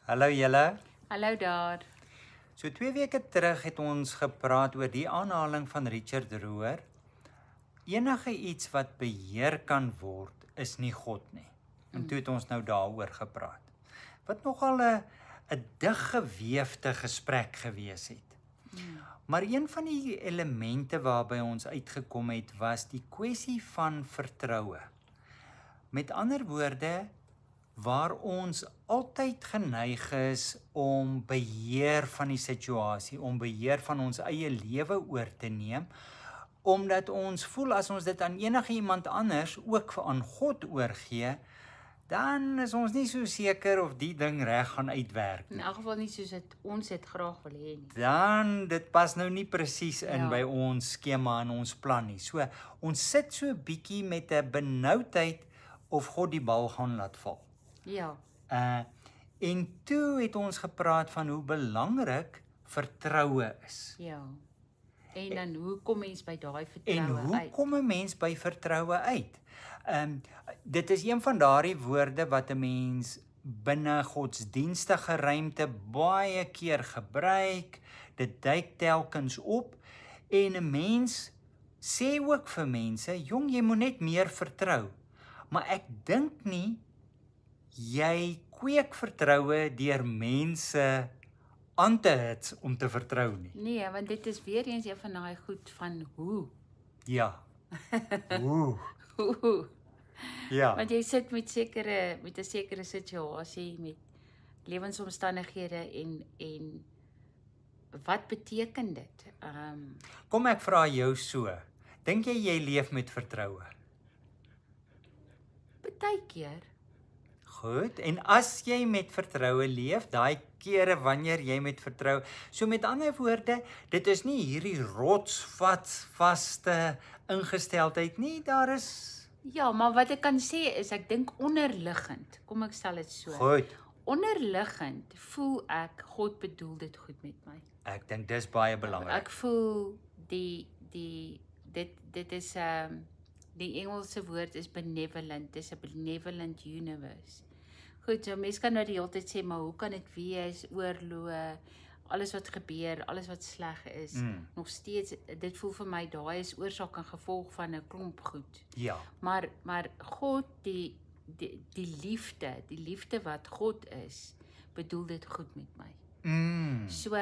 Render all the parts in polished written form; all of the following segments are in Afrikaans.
Hallo julle. Hallo daar. So 2 weke terug het ons gepraat oor die aanhaling van Richard Rohr. Enige iets wat beheer kan word, is nie God nie. En toe het ons nou daaroor gepraat. Wat nogal 'n diggeweefde gesprek gewees het. Maar een van die elemente waarby ons uitgekom het, was die kwessie van vertroue. Met ander woorde, waar ons altyd geneig is om beheer van die situasie, om beheer van ons eie lewe oor te neem, omdat ons voel as ons dit aan enige iemand anders, ook aan God oorgee, dan is ons nie so seker of die ding reg gaan uitwerk nie. In elk geval nie soos ons dit graag wil hê nie. Dan, dit pas nou nie presies in Ja. by ons skema en ons plan nie. So, ons sit so 'n bietjie met 'n benoudheid of God die bal gaan laat val. Ja, En toe het ons gepraat van hoe belangrik vertroue is. ja. En dan hoe kom mens by daai En vertroue hoe uit? kom 'n mens by vertroue uit? Dit is een van daardie woorde wat 'n mens binne godsdienstige ruimte baie keer gebruik. Dit duik telkens op en 'n mens sê ook vir mense, "Jong, jy moet net meer vertrou." Maar ek dink nie jy kweek vertroue deur mense aan te hits om te vertrou nie. Nee, want dit is weer eens een van daai goed van hoe. Ja. Ooh. Hoe. Ja. Want jy sit met 'n sekere situasie met lewensomstandighede en wat beteken dit? Kom ek vra jou so. Dink jy leef met vertroue? Partykeer. Goed, en as jy met vertroue leef, daai kere wanneer jy met vertrou, so met ander woorde, dit is nie hierdie rotsvaste ingesteldheid nie, daar is Ja, maar wat ek kan sê is ek dink onderliggend. Kom ek stel dit so. goed. Onderliggend voel ek God bedoel dit goed met my. Ek dink dis baie belangrik. Ek voel dit is die Engelse woord is benevolent. Dis 'n benevolent universe. Goed, so mense kan nou die hele tyd sê, maar hoe kan dit wees? Oorloë, alles wat gebeur, alles wat sleg is, nog steeds dit voel vir my daai is oorsaak en gevolg van 'n klomp goed. Ja. Maar God die liefde wat God is, bedoel dit goed met my. So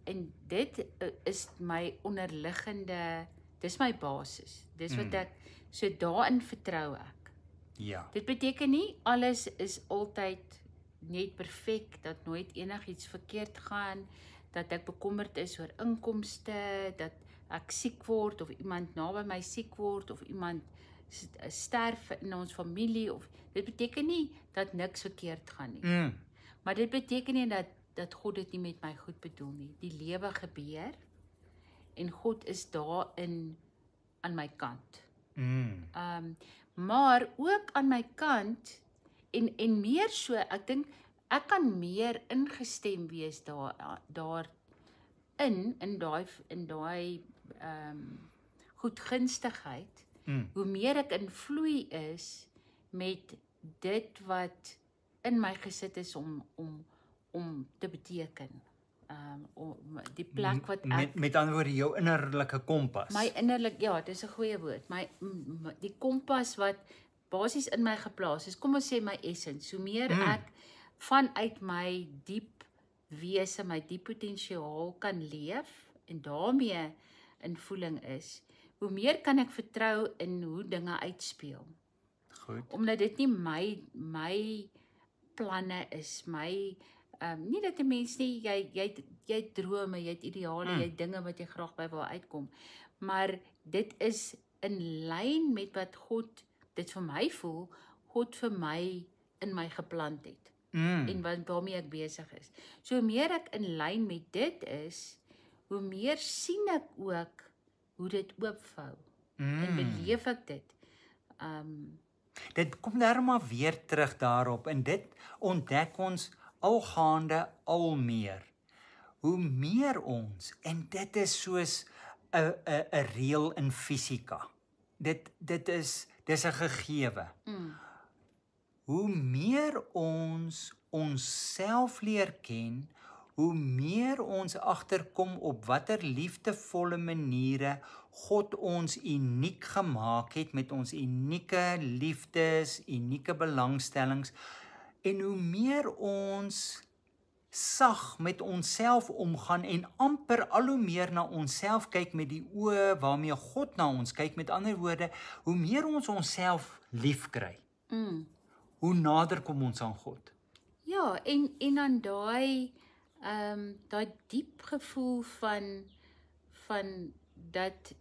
in dit is my onderliggende, dis my basis. Dis wat ek so daarin vertrou ek. Ja. Dit beteken nie alles is altyd net perfek, dat nooit enigiets verkeerd gaan, dat ek bekommerd is oor inkomste, dat ek siek word of iemand naby my siek word of iemand sterf in ons familie of dit beteken nie dat niks verkeerd gaan nie. Maar dit beteken nie dat God dit nie met my goed bedoel nie. Die lewe gebeur en God is daarin aan my kant. Maar ook aan my kant en meer so, ek dink ek kan meer ingestem wees in daai goedgunstigheid. Hoe meer ek invloei is met dit wat in my gesit is om te beteken. Die plek wat ek Met ander woorde jou innerlike kompas. my innerlik, ja, dis 'n goeie woord. Die kompas wat basies in my geplaas is, kom ons sê my essence. Hoe meer ek vanuit my diep wese, my diep potensiaal kan leef en daarmee in voeling is, hoe meer kan ek vertrou in hoe dinge uitspeel. Goed. Omdat dit nie my planne is, nie dat 'n mens nie, jy het drome, jy het ideale, jy het dinge wat jy graag by wil uitkom, maar dit is in lyn met wat God, dit vir my voel, God vir my in my geplant het. En waarmee ek besig is. So hoe meer ek in lyn met dit is, hoe meer sien ek ook hoe dit oopvou. En beleef ek dit. Dit kom daar maar weer terug daarop en dit ontdek ons algaande al meer. Hoe meer ons, en dit is soos 'n reël in fisika. Dis 'n gegewe. Hoe meer ons onsself leer ken, hoe meer ons agterkom op watter liefdevolle maniere God ons uniek gemaak het met ons unieke liefdes, unieke belangstellings, en hoe meer ons sag met onsself omgaan en amper al hoe meer na onsself kyk met die oë waarmee God na ons kyk, met ander woorde, hoe meer ons onsself lief kry, hoe nader kom ons aan God. Ja, en dan daai diep gevoel van dat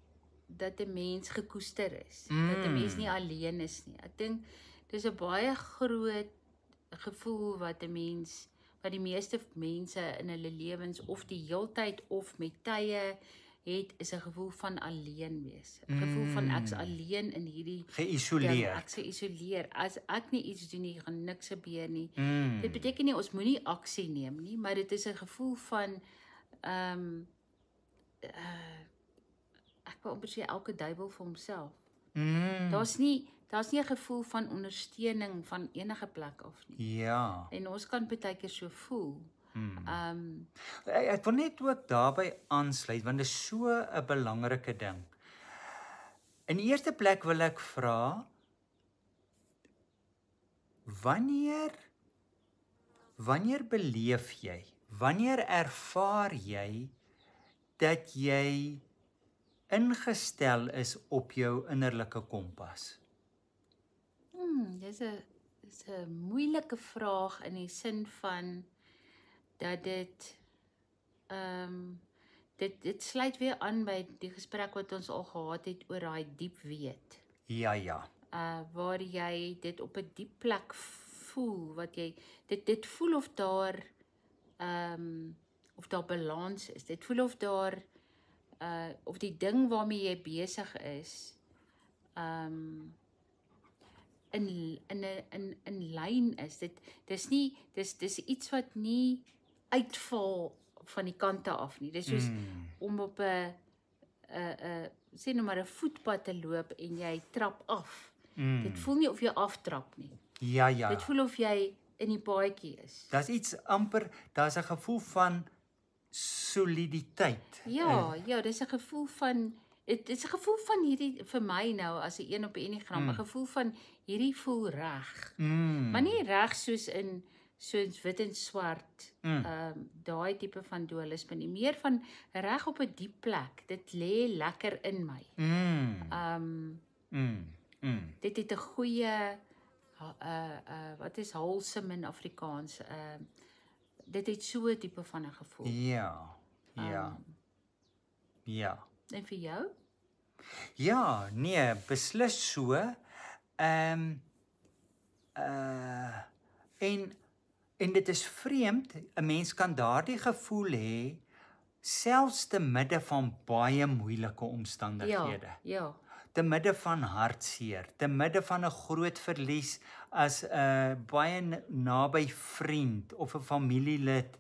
'n mens gekoester is, dat 'n mens nie alleen is nie. Ek dink dis 'n baie groot gevoel wat die meeste mense in hulle lewens of die heeltyd of met tye het, is 'n gevoel van alleen wees. 'n Gevoel van ek's alleen in hierdie Geïsoleerd. Ek's geïsoleer. As ek nie iets doen nie, gaan niks gebeur nie. Dit beteken nie ons moenie aksie neem nie, maar dit is 'n gevoel van ek wil amper sê elke duiwel vir homself. Daar's nie 'n gevoel van ondersteuning van enige plek af nie. Ja. En ons kan baie keer so voel. Ek wil net ook daarby aansluit, want dit is so 'n belangrike ding. In die eerste plek wil ek vra, wanneer beleef jy, wanneer ervaar jy dat jy ingestel is op jou innerlike kompas? Dis 'n moeilike vraag in die sin van dat dit sluit weer aan by die gesprek wat ons al gehad het oor daai diep weet. Ja. Waar jy dit op 'n diep plek voel, wat jy dit voel of daar balans is. Dit voel of die ding waarmee jy besig is in lyn is. Dis iets wat nie uitval van die kante af nie. Dis soos om op 'n sê nou maar 'n voetpad te loop en jy trap af. Dit voel nie of jy aftrap nie. Ja. Dit voel of jy in die paadjie is. Daar's daar's 'n gevoel van soliditeit. Ja, dis 'n gevoel van dit is 'n gevoel van hierdie vir my nou as 'n een op 'n enneagram, 'n gevoel van hierdie voel reg. Maar nie reg soos wit en swart, daai tipe van dualisme nie, meer van reg op 'n diep plek. Dit lê lekker in my. Dit het 'n goeie wat is wholesome in Afrikaans? Dit het so 'n tipe van 'n gevoel. Ja. En vir jou? Ja, nee, beslis so. En dit is vreemd, 'n mens kan daardie gevoel hê selfs te midde van baie moeilike omstandighede. Ja. Te midde van hartseer, te midde van 'n groot verlies as 'n baie naby vriend of 'n familielid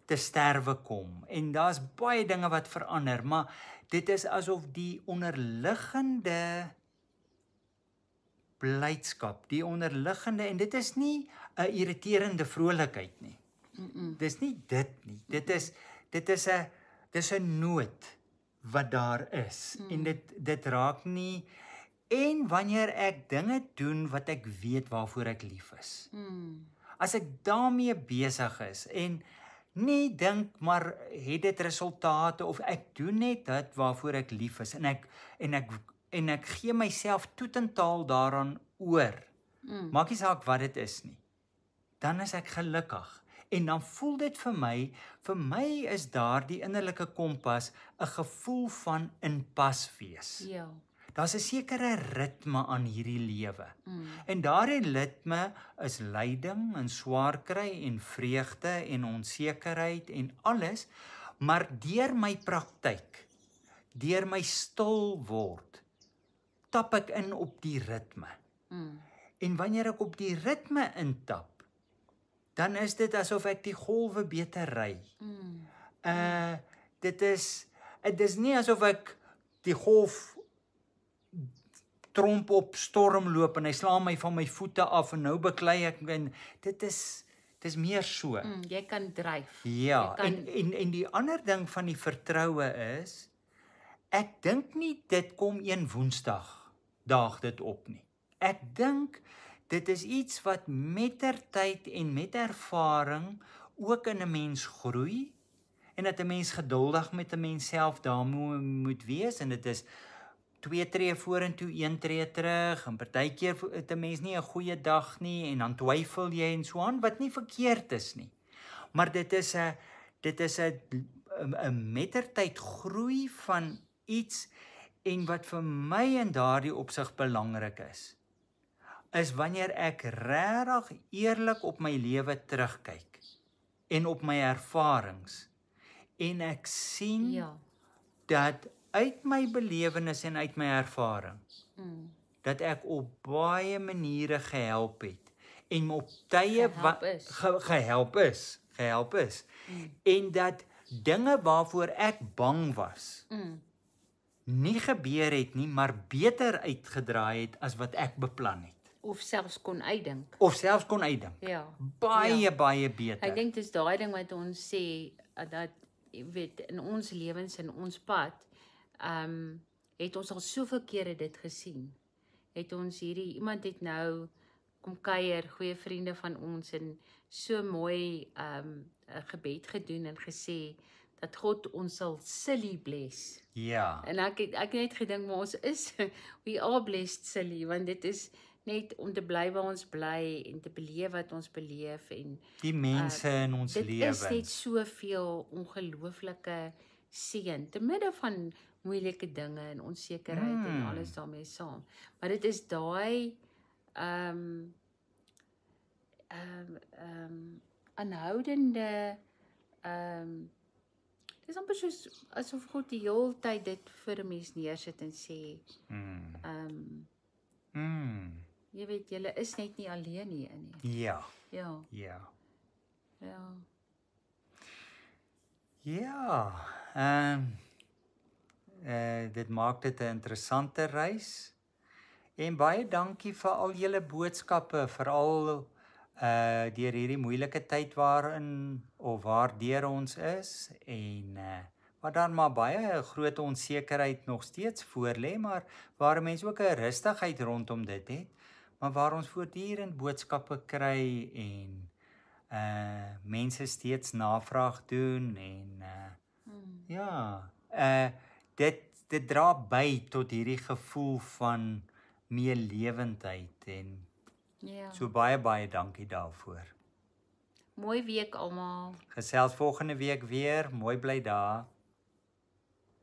te sterwe kom. En daar's baie dinge wat verander, maar dit is asof die onderliggende blydskap, en dit is nie 'n irriterende vrolikheid nie. Dis nie dit nie. Dis 'n nood wat daar is. En dit raak nie. En wanneer ek dinge doen wat ek weet waarvoor ek lief is. As ek daarmee besig is en nie dink maar het dit resultate of ek doen net dit waarvoor ek lief is en ek gee myself totaal daaraan oor. Maak nie saak wat dit is nie. Dan is ek gelukkig. En dan voel dit vir my is daardie innerlike kompas 'n gevoel van in pas wees. Ja. Daar's 'n sekere ritme aan hierdie lewe. En daardie ritme is lyding en swaar kry en vreugde en onsekerheid en alles, maar deur my praktyk, deur my stil word, tap ek in op die ritme. En wanneer ek op die ritme intap, dan is dit asof ek die golwe beter ry. Dit is nie asof ek die golf tromp op storm loop en hy slaan my van my voete af en nou beklei ek en dit Dis meer so. Jy kan dryf. Ja, Jy kan, en die ander ding van die vertroue is, ek dink nie dit kom een Woensdag daag dit op nie. Ek dink dit is iets wat met ter tyd en met ervaring ook in 'n mens groei en dat 'n mens geduldig met 'n mens self daarmee moet wees en dit is 2 tree vorentoe, 1 tree terug en partykeer het 'n mens nie 'n goeie dag nie en dan twyfel jy en so aan wat nie verkeerd is nie. Maar dit is 'n mettertyd groei van iets en wat vir my in daardie opsig belangrik is wanneer ek regtig eerlik op my lewe terugkyk en op my ervarings en ek sien ja. dat uit my belewenis en uit my ervaring dat ek op baie maniere gehelp het en op tye gehelp is en dat dinge waarvoor ek bang was nie gebeur het nie, maar beter uitgedraai het as wat ek beplan het. Of selfs kon uitdink. Ja. Baie beter. Ek dink dis daai ding wat ons sê dat jy weet in ons lewens en ons pad het ons al soveel kere dit gesien. Het ons iemand het nou kom kuier, goeie vriende van ons en so mooi 'n gebed gedoen en gesê dat God ons sal silly bless. Ja. En ek het net gedink maar ons is we are blessed silly want dit is net om te bly waar ons bly en te beleef wat ons beleef en die mense in ons lewens. Dit is net soveel ongelooflike seën te midde van moeilike dinge en onsekerheid en alles daarmee saam. Maar dit is daai aanhoudende dis amper soos asof God die hele tyd dit vir 'n mens neersit en sê jy weet julle is net nie alleen hierin nie. Ja. Ja. Ja. Ja. Ja. Dit maak dit 'n interessante reis. En baie dankie vir al julle boodskappe, veral deur hierdie moeilike tyd waarin of waardeur ons is en wat dan maar baie groot onsekerheid nog steeds voor lê, maar waar mense ook 'n rustigheid rondom dit het, maar waar ons voortdurend boodskappe kry en mense steeds navraag doen en dit dra by tot hierdie gevoel van meelewendheid en so baie dankie daarvoor. Mooi week almal. Gesels volgende week weer, mooi bly daar.